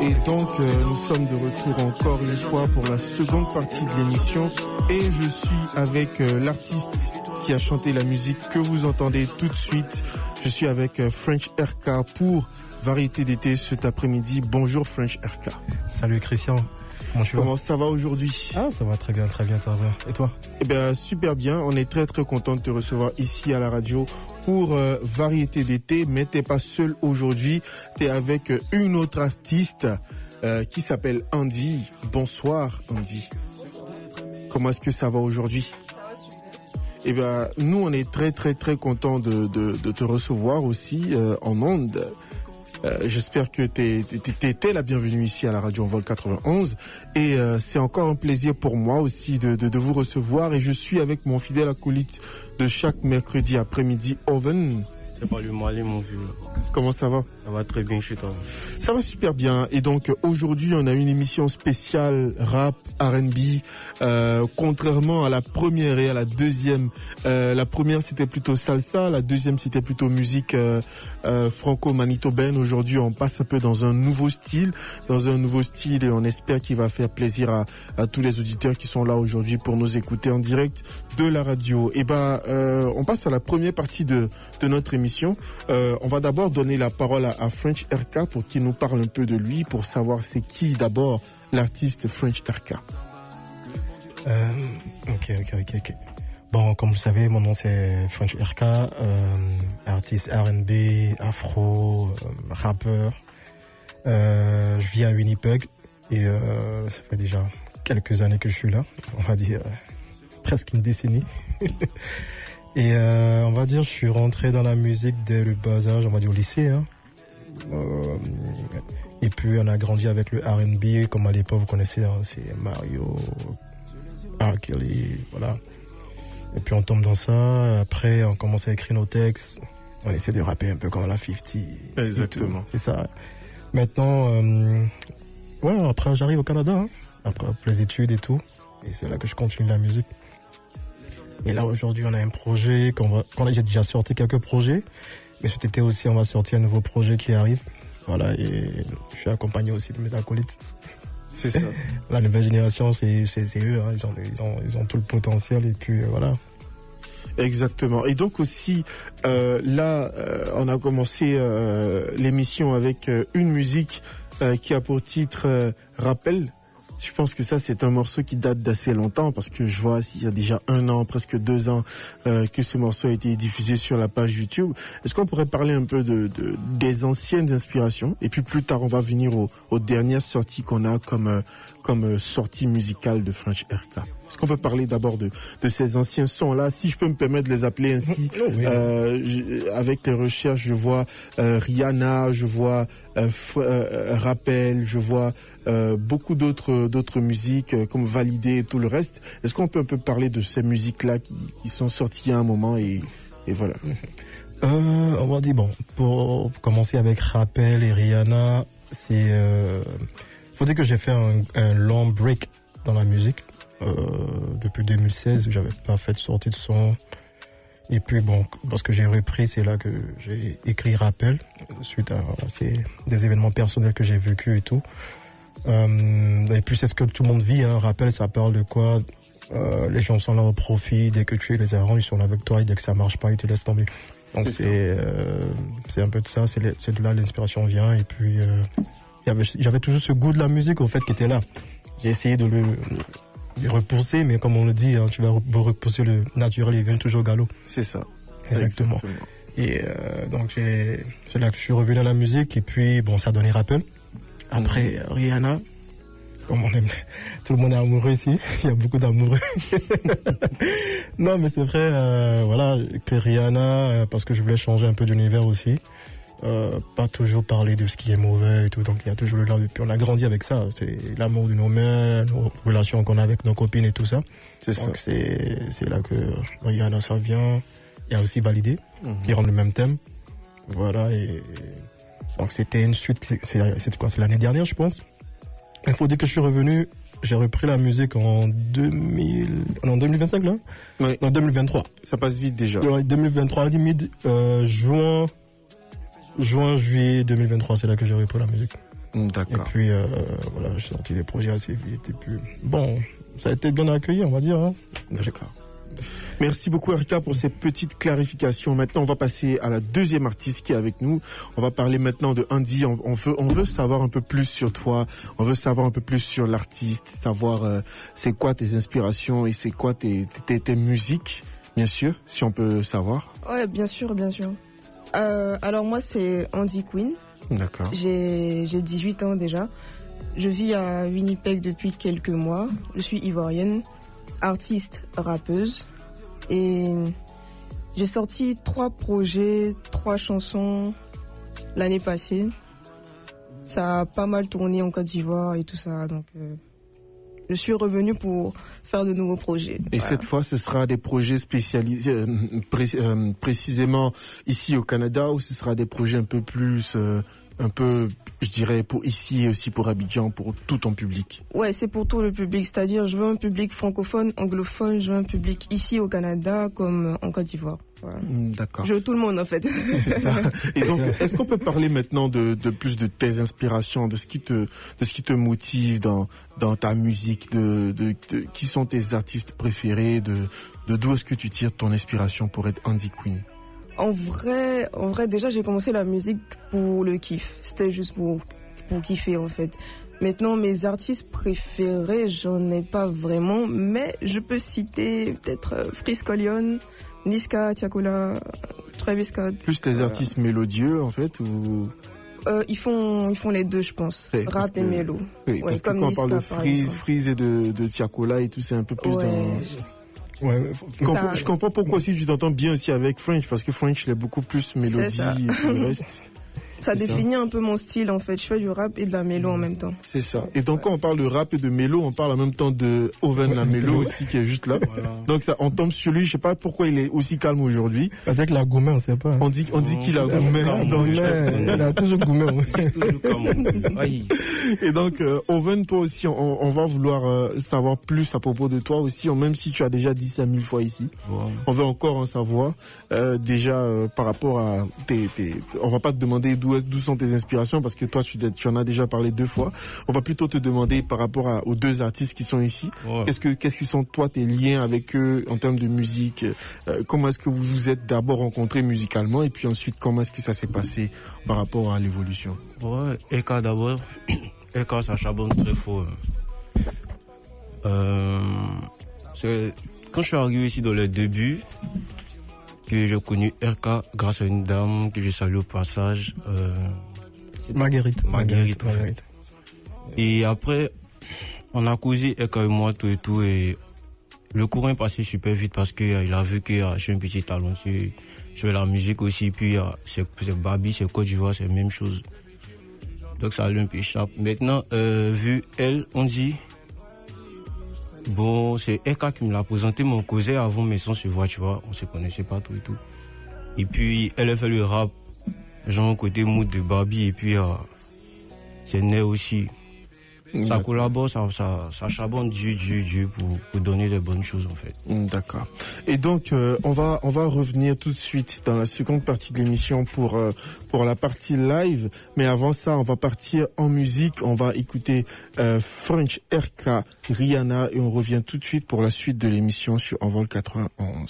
Et donc, nous sommes de retour encore une fois pour la seconde partie de l'émission. Et je suis avec l'artiste qui a chanté la musique que vous entendez tout de suite. Je suis avec French RK pour Variété d'été cet après-midi. Bonjour French RK. Salut Christian. Comment ça va aujourd'hui? Ah, ça va très bien, très bien. Et toi? Eh bien, super bien. On est très très content de te recevoir ici à la radio pour Variété d'été. Mais t'es pas seul aujourd'hui. T'es avec une autre artiste qui s'appelle Andy. Bonsoir Andy. Comment est-ce que ça va aujourd'hui? Eh bien, nous on est très très très content de te recevoir aussi en ondes. J'espère que t'es la bienvenue ici à la radio Envol 91 et c'est encore un plaisir pour moi aussi de vous recevoir et je suis avec mon fidèle acolyte de chaque mercredi après-midi, Oven. C'est pas le Mali, mon vieux. Comment ça va? Ça va très bien chez toi. Ça va super bien. Et donc aujourd'hui, on a une émission spéciale rap, R&B. Contrairement à la première et à la deuxième, la première c'était plutôt salsa, la deuxième c'était plutôt musique franco-manitobaine. Aujourd'hui, on passe un peu dans un nouveau style, et on espère qu'il va faire plaisir à tous les auditeurs qui sont là aujourd'hui pour nous écouter en direct de la radio. Et on passe à la première partie de notre émission. On va d'abord donner la parole à French RK pour qu'il nous parle un peu de lui, pour savoir c'est qui d'abord l'artiste French RK. Ok. Bon, comme vous savez, mon nom c'est French RK, artiste R&B, afro, rappeur. Je vis à Winnipeg et ça fait déjà quelques années que je suis là, on va dire presque une décennie. Et on va dire, je suis rentré dans la musique dès le bas âge, on va dire au lycée. Et puis on a grandi avec le R&B, comme à l'époque vous connaissez, c'est Mario, R. Kelly, voilà. Et puis on tombe dans ça. Après on commence à écrire nos textes. On essaie de rapper un peu comme la 50. Exactement. C'est ça. Maintenant, après j'arrive au Canada, après les études et tout. Et c'est là que je continue la musique. Et là, aujourd'hui, on a un projet j'ai déjà sorti quelques projets. Mais cet été aussi, on va sortir un nouveau projet qui arrive. Voilà, et je suis accompagné aussi de mes acolytes. C'est ça. La nouvelle génération, c'est eux, ils ont tout le potentiel et puis voilà. Exactement. Et donc aussi, on a commencé l'émission avec une musique qui a pour titre Rappel. Je pense que ça, c'est un morceau qui date d'assez longtemps parce que je vois il y a déjà 1 an, presque 2 ans que ce morceau a été diffusé sur la page YouTube. Est-ce qu'on pourrait parler un peu des anciennes inspirations? Et puis plus tard, on va venir aux dernières sorties qu'on a comme sortie musicale de French RK. Est-ce qu'on peut parler d'abord de ces anciens sons-là, si je peux me permettre de les appeler ainsi? Oui. Avec tes recherches, je vois Rihanna, je vois Rappel, je vois beaucoup d'autres musiques comme Validé et tout le reste. Est-ce qu'on peut un peu parler de ces musiques-là qui sont sorties à un moment et voilà? On va dire, bon, pour commencer avec Rappel et Rihanna, faut dire que j'ai fait un long break dans la musique. Depuis 2016, j'avais pas fait de sortie de son. Et puis bon, parce que j'ai repris, c'est là que j'ai écrit Rappel, suite à c'est des événements personnels que j'ai vécu et tout. Et puis c'est ce que tout le monde vit, Rappel, ça parle de quoi? Les gens sont là au profit, dès que tu les arranges, ils sont là avec toi, et dès que ça marche pas, ils te laissent tomber. Donc c'est un peu de ça, c'est de là l'inspiration vient. Et puis j'avais toujours ce goût de la musique au fait qui était là. J'ai essayé de le repousser, mais comme on le dit, tu vas repousser le naturel, il vient toujours au galop. C'est ça. Exactement. Et donc c'est là que je suis revenu à la musique et puis bon, ça a donné Rappel. Après Rihanna, comme on aime, tout le monde est amoureux ici, il y a beaucoup d'amoureux. Non mais c'est vrai, voilà, que Rihanna, parce que je voulais changer un peu d'univers aussi. Pas toujours parler de ce qui est mauvais et tout, donc il y a toujours le là. Puis on a grandi avec ça, c'est l'amour de nos mères, nos relations qu'on a avec nos copines et tout ça. Donc c'est là que Rihanna ça vient. Il y a aussi Validé qui rend le même thème. Voilà, et donc c'était une suite, c'était quoi, c'est l'année dernière je pense. Il faut dire que je suis revenu, j'ai repris la musique en 2025 là. Oui. En 2023. Ça passe vite déjà. En 2023, limite juin, juillet 2023, c'est là que j'ai repris la musique. Et D'accord. puis, voilà, j'ai sorti des projets assez vite. Et puis, bon, ça a été bien accueilli, on va dire. Hein. D'accord. Merci beaucoup Erika pour ces petites clarifications. Maintenant, on va passer à la deuxième artiste qui est avec nous. On va parler maintenant de Andy. On veut savoir un peu plus sur toi. On veut savoir un peu plus sur l'artiste, savoir c'est quoi tes inspirations et c'est quoi tes musiques, bien sûr, si on peut savoir. Ouais, bien sûr, bien sûr. Alors moi, c'est Andy Queen. D'accord. J'ai 18 ans déjà. Je vis à Winnipeg depuis quelques mois. Je suis ivoirienne, artiste, rappeuse. Et j'ai sorti 3 projets, 3 chansons l'année passée. Ça a pas mal tourné en Côte d'Ivoire et tout ça. Donc, je suis revenue pour faire de nouveaux projets. Et cette fois, ce sera des projets spécialisés précisément ici au Canada ou ce sera des projets un peu plus, je dirais, pour ici et aussi pour Abidjan, pour tout ton public? Ouais, c'est pour tout le public. C'est-à-dire, je veux un public francophone, anglophone, je veux un public ici au Canada comme en Côte d'Ivoire. Voilà. D'accord. Je veux tout le monde en fait. C'est ça. Et donc, est-ce qu'on peut parler maintenant de plus de tes inspirations, de ce qui te motive dans ta musique, qui sont tes artistes préférés, de d'où est-ce que tu tires ton inspiration pour être Andy Queen? En vrai, déjà, j'ai commencé la musique pour le kiff. C'était juste pour kiffer, en fait. Maintenant, mes artistes préférés, j'en ai pas vraiment, mais je peux citer peut-être Freeze Colion, Niska, Tiakola, Travis Scott. Plus tes artistes mélodieux, en fait, ou... Ils font les deux, je pense. Ouais, Rap et mélo. Oui, parce comme que quand Niska, on parle de par exemple. Freeze et de Tiakola et tout, c'est un peu plus Ouais, Je comprends pourquoi aussi tu t'entends bien aussi avec French, parce que French, il est beaucoup plus mélodie et tout le reste. Ça définit un peu mon style, en fait. Je fais du rap et de la mélo en même temps. C'est ça. Et donc, quand on parle de rap et de mélo, on parle en même temps de Oven, la mélo aussi, qui est juste là. Voilà. Donc, ça, on tombe sur lui. Je sais pas pourquoi il est aussi calme aujourd'hui. Peut-être la gourmet, on sait pas. On dit qu'il a gourmet. Il a toujours gourmet. Et donc, Oven, toi aussi, on va vouloir savoir plus à propos de toi aussi, même si tu as déjà dit ça 1000 fois ici. Wow. On veut encore en savoir. Déjà, par rapport à on va pas te demander d'où sont tes inspirations parce que toi tu en as déjà parlé 2 fois. On va plutôt te demander par rapport aux 2 artistes qui sont ici. Ouais. Qu'est-ce qui sont toi tes liens avec eux en termes de musique? Comment est-ce que vous vous êtes d'abord rencontrés musicalement et puis ensuite comment est-ce que ça s'est passé par rapport à l'évolution? Ouais, Eka d'abord. Eka ça charbonne très fort. C'est quand je suis arrivé ici dans les débuts que j'ai connu RK grâce à une dame que je salue au passage. Marguerite. Et après, on a causé RK et moi tout et tout. Et le courant est passé super vite parce qu'il a vu que je suis un petit talentueux. Je fais la musique aussi. Puis c'est Babi, c'est Côte d'Ivoire, c'est la même chose. Donc ça allait un peu échappe. Maintenant, vu elle, on dit... Bon, c'est Eka qui me l'a présenté, mon cousin avant, mais sans se voir, tu vois, on se connaissait pas tout et tout. Et puis, elle a fait le rap, genre côté mood de Barbie, et puis c'est né aussi. Ça collabore, ça charbonne Dieu pour donner des bonnes choses en fait. D'accord. Et donc on va revenir tout de suite dans la seconde partie de l'émission pour la partie live. Mais avant ça, on va partir en musique. On va écouter French RK, Rihanna et on revient tout de suite pour la suite de l'émission sur Envol 91.